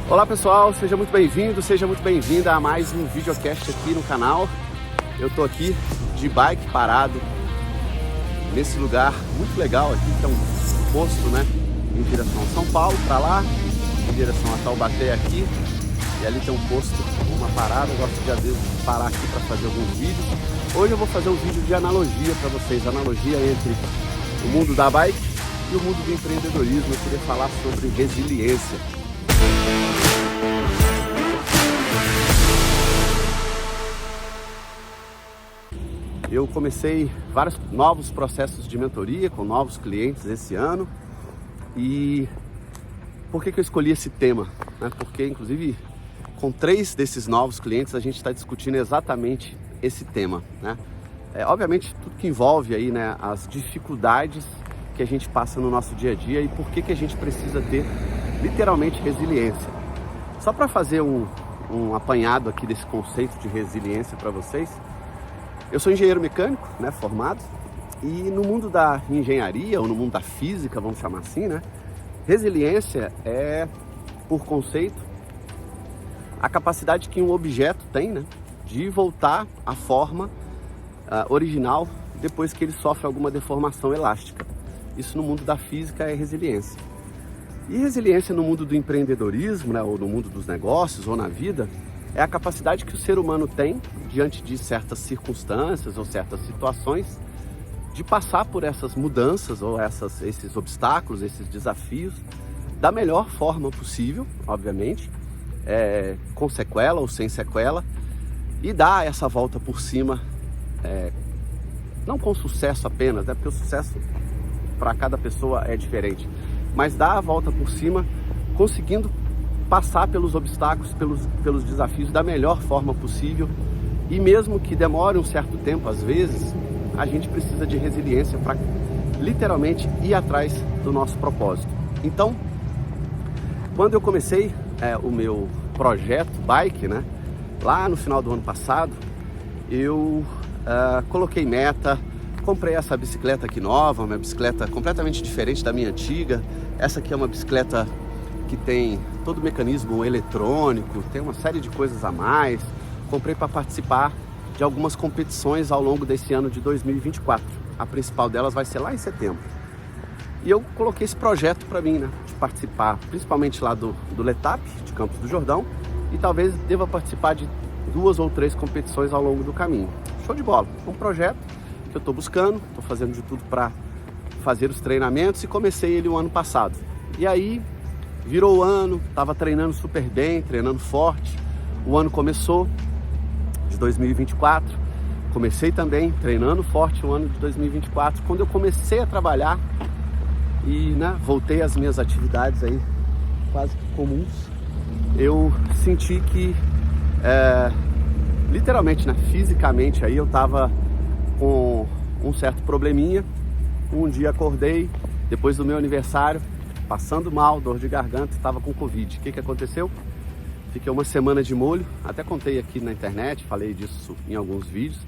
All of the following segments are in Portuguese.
Olá pessoal, seja muito bem-vindo, seja muito bem-vinda a mais um videocast aqui no canal. Eu tô aqui de bike parado nesse lugar muito legal aqui, que é um posto, né, em direção a São Paulo, para lá, em direção a Taubaté aqui, e ali tem um posto, uma parada. Eu gosto de às vezes parar aqui para fazer alguns vídeos. Hoje eu vou fazer um vídeo de analogia para vocês, analogia entre o mundo da bike e o mundo do empreendedorismo. Eu queria falar sobre resiliência. Eu comecei vários novos processos de mentoria com novos clientes esse ano. E por que eu escolhi esse tema? Porque, inclusive, com 3 desses novos clientes a gente está discutindo exatamente esse tema, né? Obviamente, tudo que envolve aí, né, as dificuldades que a gente passa no nosso dia a dia e por que a gente precisa ter literalmente resiliência. Só para fazer um apanhado aqui desse conceito de resiliência para vocês, eu sou engenheiro mecânico, né, formado, e no mundo da engenharia ou no mundo da física, vamos chamar assim, né, resiliência é, por conceito, a capacidade que um objeto tem, né, de voltar à forma original depois que ele sofre alguma deformação elástica. Isso no mundo da física é resiliência. E resiliência no mundo do empreendedorismo, né, ou no mundo dos negócios, ou na vida, é a capacidade que o ser humano tem, diante de certas circunstâncias ou certas situações, de passar por essas mudanças ou esses obstáculos, esses desafios, da melhor forma possível, obviamente, com sequela ou sem sequela, e dar essa volta por cima, não com sucesso apenas, né, porque o sucesso para cada pessoa é diferente, mas dar a volta por cima, conseguindo passar pelos obstáculos, pelos desafios da melhor forma possível. E mesmo que demore um certo tempo, às vezes, a gente precisa de resiliência para literalmente ir atrás do nosso propósito. Então, quando eu comecei o meu projeto bike, né, lá no final do ano passado, eu coloquei meta, comprei essa bicicleta aqui nova, uma bicicleta completamente diferente da minha antiga. Essa aqui é uma bicicleta que tem todo o mecanismo eletrônico, tem uma série de coisas a mais. Comprei para participar de algumas competições ao longo desse ano de 2024. A principal delas vai ser lá em setembro. E eu coloquei esse projeto para mim, né, de participar, principalmente lá do Letap, de Campos do Jordão, e talvez deva participar de 2 ou 3 competições ao longo do caminho. Show de bola! Um projeto que eu estou buscando, estou fazendo de tudo para fazer os treinamentos, e comecei ele o ano passado. E aí virou o ano, estava treinando super bem, treinando forte. O ano começou, de 2024, comecei também treinando forte o ano de 2024. Quando eu comecei a trabalhar e, né, voltei às minhas atividades aí quase que comuns, eu senti que literalmente, né, fisicamente aí eu estava com um certo probleminha. Um dia acordei, depois do meu aniversário, passando mal, dor de garganta, estava com Covid. O que aconteceu? Fiquei uma semana de molho, até contei aqui na internet, falei disso em alguns vídeos.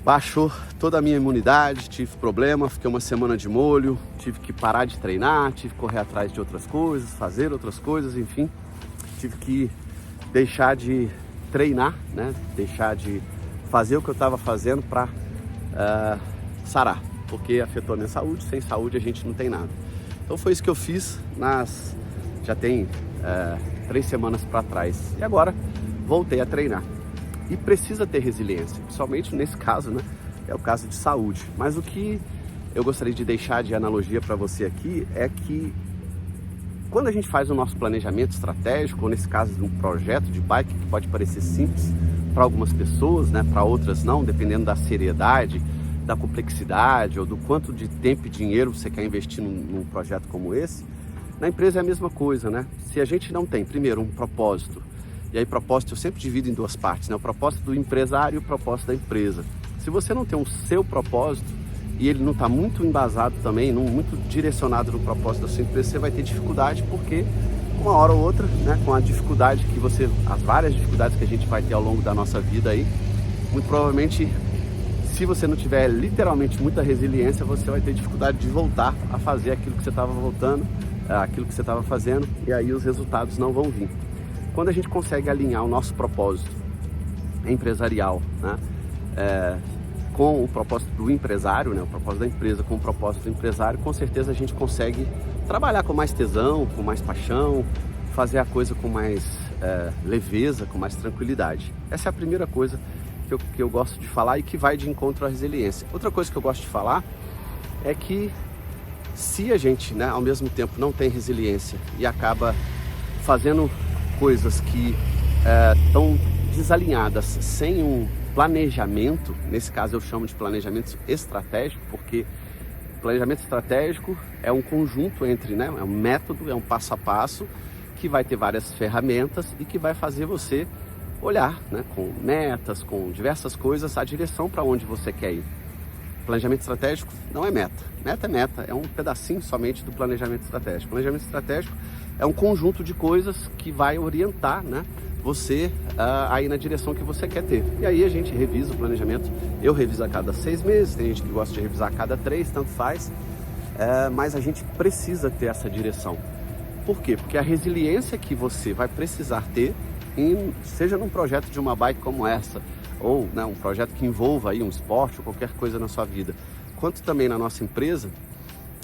Baixou toda a minha imunidade, tive problema, fiquei uma semana de molho, tive que parar de treinar, tive que correr atrás de outras coisas, fazer outras coisas, enfim. Tive que deixar de treinar, né? Deixar de fazer o que eu estava fazendo para sarar, porque afetou a minha saúde. Sem saúde a gente não tem nada. Então foi isso que eu fiz já tem 3 semanas para trás. E agora voltei a treinar. E precisa ter resiliência, principalmente nesse caso, né? É o caso de saúde. Mas o que eu gostaria de deixar de analogia para você aqui é que quando a gente faz o nosso planejamento estratégico, ou nesse caso de um projeto de bike, que pode parecer simples para algumas pessoas, né? Para outras não, dependendo da seriedade, da complexidade ou do quanto de tempo e dinheiro você quer investir num projeto como esse. Na empresa é a mesma coisa, né? Se a gente não tem, primeiro, um propósito, e aí propósito eu sempre divido em 2 partes, né? O propósito do empresário e o propósito da empresa. Se você não tem o seu propósito e ele não está muito embasado também, muito direcionado no propósito da sua empresa, você vai ter dificuldade, porque uma hora ou outra, né, com a dificuldade as várias dificuldades que a gente vai ter ao longo da nossa vida aí, muito provavelmente, se você não tiver literalmente muita resiliência, você vai ter dificuldade de voltar a fazer aquilo que você estava voltando aquilo que você estava fazendo e aí os resultados não vão vir. Quando a gente consegue alinhar o nosso propósito empresarial, né, com o propósito do empresário, né, o propósito da empresa com o propósito do empresário, com certeza a gente consegue trabalhar com mais tesão, com mais paixão, fazer a coisa com mais leveza, com mais tranquilidade. Essa é a primeira coisa que eu gosto de falar e que vai de encontro à resiliência. Outra coisa que eu gosto de falar é que se a gente, né, ao mesmo tempo não tem resiliência e acaba fazendo coisas que estão desalinhadas sem um planejamento, nesse caso eu chamo de planejamento estratégico, porque planejamento estratégico é um conjunto entre, né, é um método, é um passo a passo que vai ter várias ferramentas e que vai fazer você olhar, né, com metas, com diversas coisas, a direção para onde você quer ir. Planejamento estratégico não é meta. Meta é meta, é um pedacinho somente do planejamento estratégico. Planejamento estratégico é um conjunto de coisas que vai orientar, né, você aí na direção que você quer ter. E aí a gente revisa o planejamento. Eu reviso a cada 6 meses, tem gente que gosta de revisar a cada 3, tanto faz. Mas a gente precisa ter essa direção. Por quê? Porque a resiliência que você vai precisar ter, seja num projeto de uma bike como essa, ou, né, um projeto que envolva aí um esporte ou qualquer coisa na sua vida, quanto também na nossa empresa,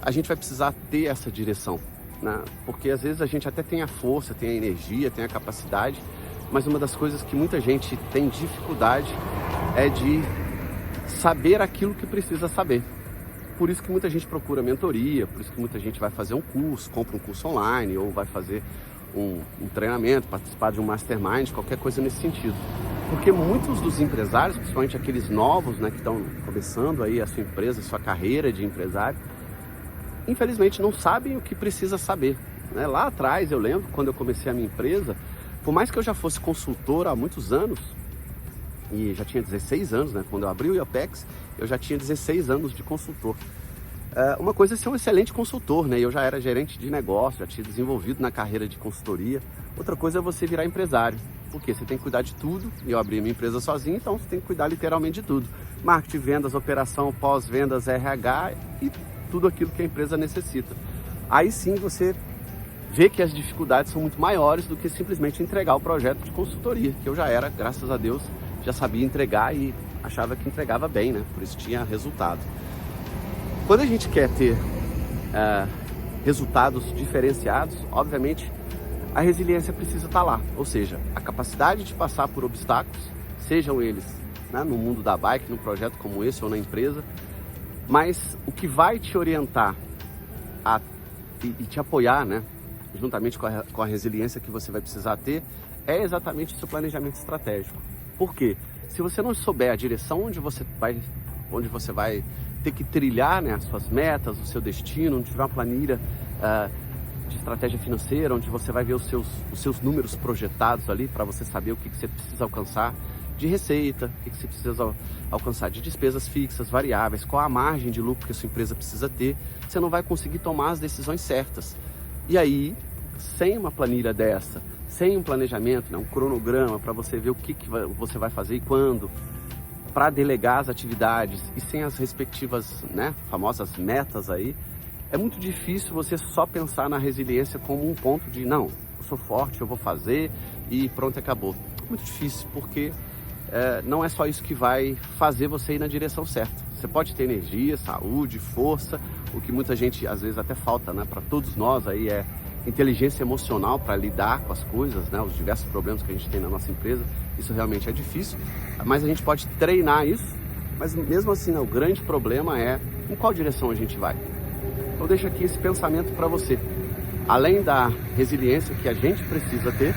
a gente vai precisar ter essa direção, né? Porque às vezes a gente até tem a força, tem a energia, tem a capacidade, mas uma das coisas que muita gente tem dificuldade é de saber aquilo que precisa saber. Por isso que muita gente procura mentoria, por isso que muita gente vai fazer um curso, compra um curso online ou vai fazer um treinamento, participar de um mastermind, qualquer coisa nesse sentido. Porque muitos dos empresários, principalmente aqueles novos, né, que estão começando aí a sua empresa, a sua carreira de empresário, infelizmente não sabem o que precisa saber, né? Lá atrás, eu lembro, quando eu comecei a minha empresa, por mais que eu já fosse consultor há muitos anos, e já tinha 16 anos, né? Quando eu abri o IOPEX, eu já tinha 16 anos de consultor. Uma coisa é ser um excelente consultor, né? Eu já era gerente de negócio, já tinha desenvolvido na carreira de consultoria. Outra coisa é você virar empresário, porque você tem que cuidar de tudo. E eu abri minha empresa sozinho, então você tem que cuidar literalmente de tudo. Marketing, vendas, operação, pós-vendas, RH e tudo aquilo que a empresa necessita. Aí sim você vê que as dificuldades são muito maiores do que simplesmente entregar o projeto de consultoria, que eu já era, graças a Deus, já sabia entregar e achava que entregava bem, né? Por isso tinha resultado. Quando a gente quer ter resultados diferenciados, obviamente a resiliência precisa estar lá, ou seja, a capacidade de passar por obstáculos, sejam eles, né, no mundo da bike, num projeto como esse ou na empresa, mas o que vai te orientar e te apoiar, né, juntamente com a resiliência que você vai precisar ter, é exatamente o seu planejamento estratégico. Por quê? Se você não souber a direção onde você vai ter que trilhar, né, as suas metas, o seu destino, onde tiver uma planilha de estratégia financeira, onde você vai ver os seus números projetados ali para você saber o que você precisa alcançar de receita, o que você precisa alcançar de despesas fixas, variáveis, qual a margem de lucro que a sua empresa precisa ter, você não vai conseguir tomar as decisões certas. E aí, sem uma planilha dessa, sem um planejamento, né, um cronograma para você ver o que você vai fazer e quando, para delegar as atividades e sem as respectivas, né, famosas metas aí, é muito difícil você só pensar na resiliência como um ponto de não, eu sou forte, eu vou fazer e pronto, acabou. Muito difícil, porque não é só isso que vai fazer você ir na direção certa. Você pode ter energia, saúde, força, o que muita gente às vezes até falta, né, para todos nós aí é inteligência emocional para lidar com as coisas, né, os diversos problemas que a gente tem na nossa empresa. Isso realmente é difícil, mas a gente pode treinar isso, mas mesmo assim, né, o grande problema é em qual direção a gente vai. Então deixa aqui esse pensamento para você. Além da resiliência que a gente precisa ter,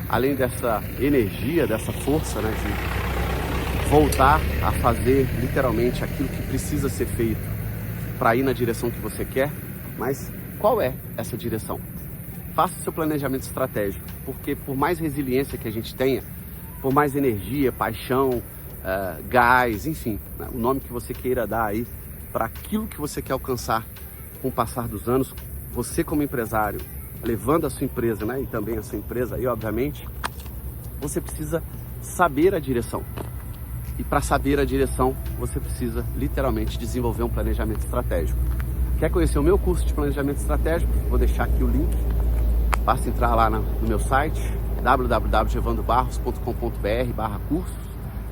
além dessa energia, dessa força, né, de voltar a fazer literalmente aquilo que precisa ser feito para ir na direção que você quer, mas qual é essa direção? Faça o seu planejamento estratégico, porque por mais resiliência que a gente tenha, por mais energia, paixão, gás, enfim, né, o nome que você queira dar aí para aquilo que você quer alcançar com o passar dos anos, você como empresário, levando a sua empresa, né, e também a sua empresa aí, obviamente, você precisa saber a direção. E para saber a direção, você precisa literalmente desenvolver um planejamento estratégico. Quer conhecer o meu curso de planejamento estratégico? Vou deixar aqui o link. Basta entrar lá no meu site www.evandrobarros.com.br/cursos.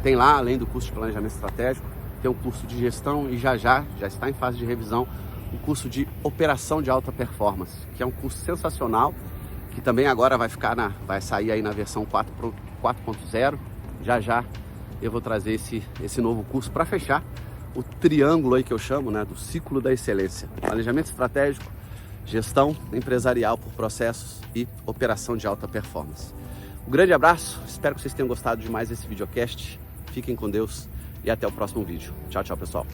Tem lá, além do curso de planejamento estratégico, tem um curso de gestão e já está em fase de revisão, o curso de operação de alta performance, que é um curso sensacional, que também agora vai sair aí na versão 4.0. Já eu vou trazer esse novo curso para fechar o triângulo aí que eu chamo, né, do ciclo da excelência: planejamento estratégico, gestão empresarial por processos e operação de alta performance. Um grande abraço, espero que vocês tenham gostado de mais esse videocast. Fiquem com Deus e até o próximo vídeo. Tchau, pessoal.